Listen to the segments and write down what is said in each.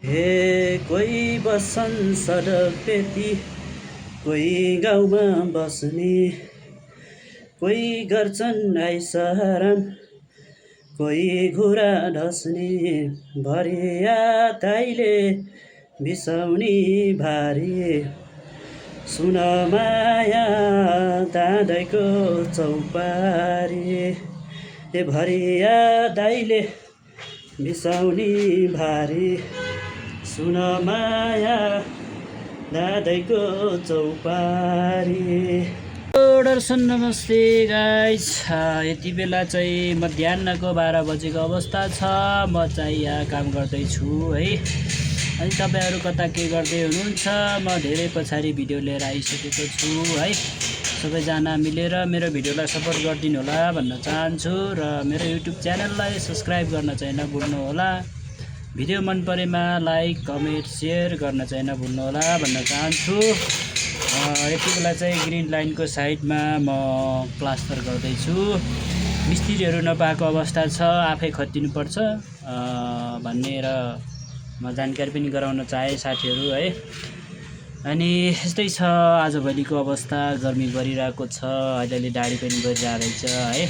हे कोही बस्छन् सडक पेटी, कोही गाउँमा बस्ने, कोही गर्छन् आइसराम, कोही घुरा ढस्ने। भरिया ताईले बिसाउनी भारी, सुन माया दाँदैको चौपारी। ए भरिया दाइले बिसाउनी भारी, सुन माया दादैको चौपारी। दर्शन नमस्ते गाइस, यति बेला चाहिँ मध्याहको 12 बजेको अवस्था छ। म चाहिँ यहाँ काम गर्दैछु है। अनि तपाईँहरू कता के गर्दै हुनुहुन्छ? म धेरै पछाडि भिडियो लिएर आइसकेको छु है। सबैजना मिलेर मेरो भिडियोलाई सपोर्ट गरिदिनु होला भन्न चाहन्छु र मेरो युट्युब च्यानललाई सब्स्क्राइब गर्न चाहिँ नभुल्नु होला। भिडियो मन परेमा लाइक कमेन्ट सेयर गर्न चाहिँ नभुल्नु होला भन्न चाहन्छु। यति बेला चाहिँ ग्रिन लाइनको साइडमा म प्लास्टर गर्दैछु। मिस्त्रीहरू नपाएको अवस्था छ, आफै खटिनुपर्छ भन्ने र म जानकारी पनि गराउन चाहे साथीहरू है। अनि यस्तै छ आजभोलिको अवस्था, गर्मी बढिरहेको छ, अलिअलि डाडी पनि बढिरहेको रहेछ है।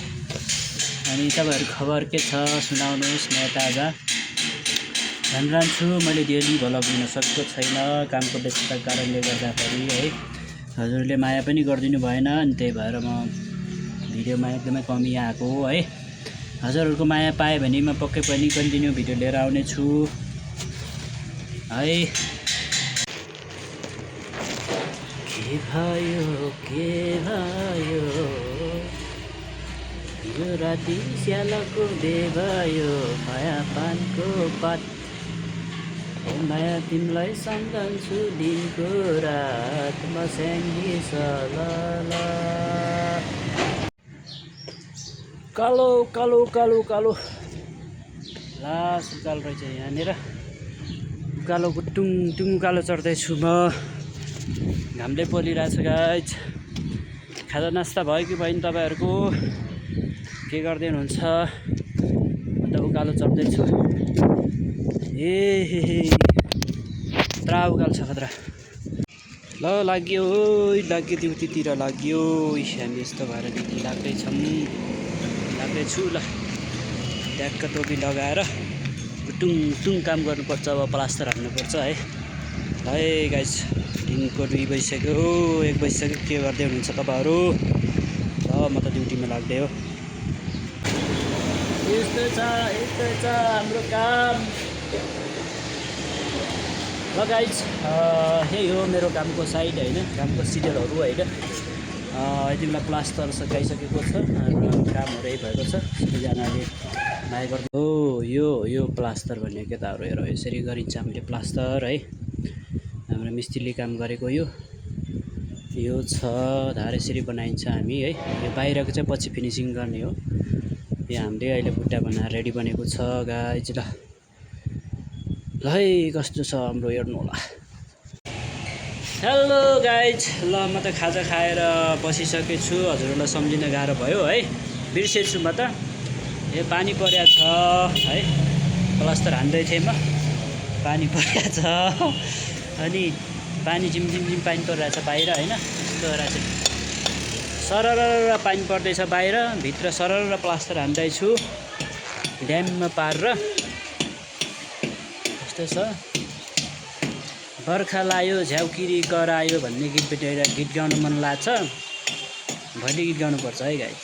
अनि तपाईँहरू खबर के छ सुनाउनुहोस् नयाँ ताजा। भनिरहन्छु मैले डेली भ्लग दिन सकेको छैन कामको व्यस्तताको कारणले गर्दाखेरि है। हजुरले माया पनि गरिदिनु भएन, अनि त्यही भएर म भिडियोमा एकदमै कमी आएको हो है। हजुरहरूको माया पाएँ भने म पक्कै पनि कन्टिन्यू भिडियो लिएर आउने छु है। के भयो यो राति स्यालको देवायो, माया पानको पात माया तिमीलाई सम्झन्छु दिनको रात म स्याङ्गी सलला। कालो कालो कालो कालो लास उकालो रहेछ यहाँनिर। उकालोको टुङ टुङ उकालो चढ्दैछु म। घामले पोलिरहेछ गाइज। खाजा नास्ता भयो कि भएन तपाईँहरूको? के गर्दै हुनुहुन्छ? म त उकालो चढ्दैछु। ए खतरा उकालो छ खतरा। ल लाग्यो लाग्यो ड्युटीतिर लाग्यो। हामी यस्तो भएर ड्युटी लाग्दैछौँ, लाग्दैछु। ल ट्याक्क टोपी लगाएर टुङ टुङ काम गर्नुपर्छ। अब प्लास्टर हान्नुपर्छ है। है गाइस, दिनको 2 बजिसक्यो, 1 बजिसक्यो। के गर्दै हुनुहुन्छ तपाईँहरू? ल म त ड्युटीमा लाग्दै हो। यस्तै छ हाम्रो काम। ल गाइज, यही हो मेरो कामको साइड होइन, कामको सिडियलहरू होइन। यति बेला प्लास्टर सकाइसकेको छ र कामहरू यही भएको छ। सबैजनाले माया गर्दै हो। यो प्लास्टर भन्ने केटाहरू हेर, यसरी गरिन्छ हामीले प्लास्टर है। हाम्रो मिस्त्रीले काम गरेको यो छ धार, यसरी बनाइन्छ हामी है। यो बाहिरको चाहिँ पछि फिनिसिङ गर्ने हो। यो हामीले अहिले बुट्टा बनाएर रेडी बनेको छ गाइज। ल है कस्तो छ हाम्रो हेर्नु होला। हेलो गाइज, ल म त खाजा खाएर बसिसकेको छु। हजुरहरूलाई सम्झिन गाह्रो भयो है, बिर्सेछु म त। यो पानी परेको छ है, प्लास्टर हान्दै थिएँ म, पानी परेको छ। अनि पानी झिमझिम पानी परिरहेछ बाहिर होइन। यस्तो रहेछ, सरर पानी पर्दैछ बाहिर, भित्र सरर प्लास्टर हान्दैछु ड्याममा पारेर। यस्तो छ। बर्खा लायो झ्याउकिरी करायो भन्ने गीत गाउन मन लाग्छ। भोलि गीत गाउनुपर्छ है गाइज।